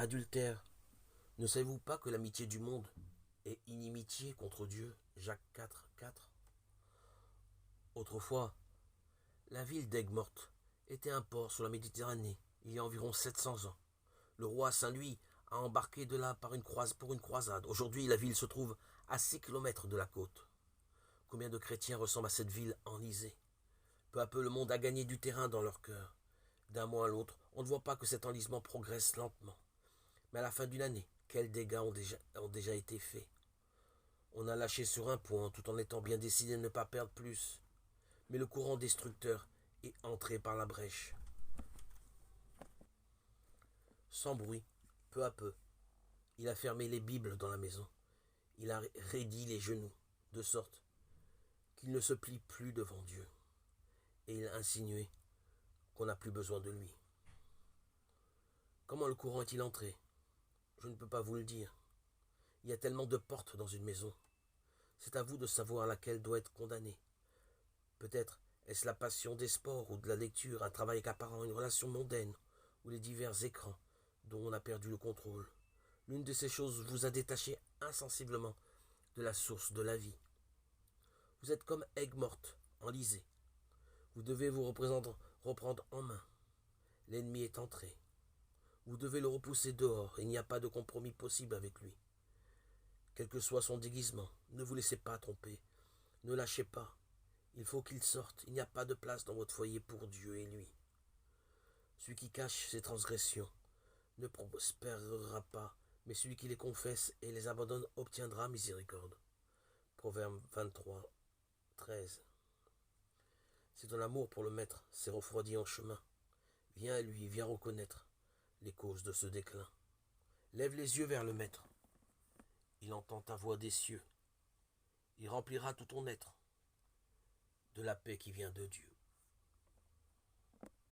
Adultère, ne savez-vous pas que l'amitié du monde est inimitié contre Dieu? Jacques 4, 4. Autrefois, la ville d'Aigues-Mortes était un port sur la Méditerranée, il y a environ 700 ans. Le roi Saint-Louis a embarqué de là pour une croisade. Aujourd'hui, la ville se trouve à 6 kilomètres de la côte. Combien de chrétiens ressemblent à cette ville enlisée? Peu à peu, le monde a gagné du terrain dans leur cœur. D'un mois à l'autre, on ne voit pas que cet enlisement progresse lentement. Mais à la fin d'une année, quels dégâts ont déjà été faits? On a lâché sur un point tout en étant bien décidé de ne pas perdre plus. Mais le courant destructeur est entré par la brèche. Sans bruit, peu à peu, il a fermé les Bibles dans la maison. Il a raidi les genoux, de sorte qu'il ne se plie plus devant Dieu. Et il a insinué qu'on n'a plus besoin de lui. Comment le courant est-il entré? Je ne peux pas vous le dire. Il y a tellement de portes dans une maison. C'est à vous de savoir laquelle doit être condamnée. Peut-être est-ce la passion des sports ou de la lecture, un travail accaparant, une relation mondaine, ou les divers écrans dont on a perdu le contrôle. L'une de ces choses vous a détaché insensiblement de la source de la vie. Vous êtes comme Aigues-Mortes, enlisées. Vous devez vous reprendre en main. L'ennemi est entré. Vous devez le repousser dehors, il n'y a pas de compromis possible avec lui. Quel que soit son déguisement, ne vous laissez pas tromper. Ne lâchez pas. Il faut qu'il sorte. Il n'y a pas de place dans votre foyer pour Dieu et lui. Celui qui cache ses transgressions ne prospérera pas, mais celui qui les confesse et les abandonne obtiendra miséricorde. Proverbe 23, 13. C'est ton amour pour le maître s'est refroidi en chemin. Viens à lui, viens reconnaître les causes de ce déclin. Lève les yeux vers le maître. Il entend ta voix des cieux. Il remplira tout ton être de la paix qui vient de Dieu.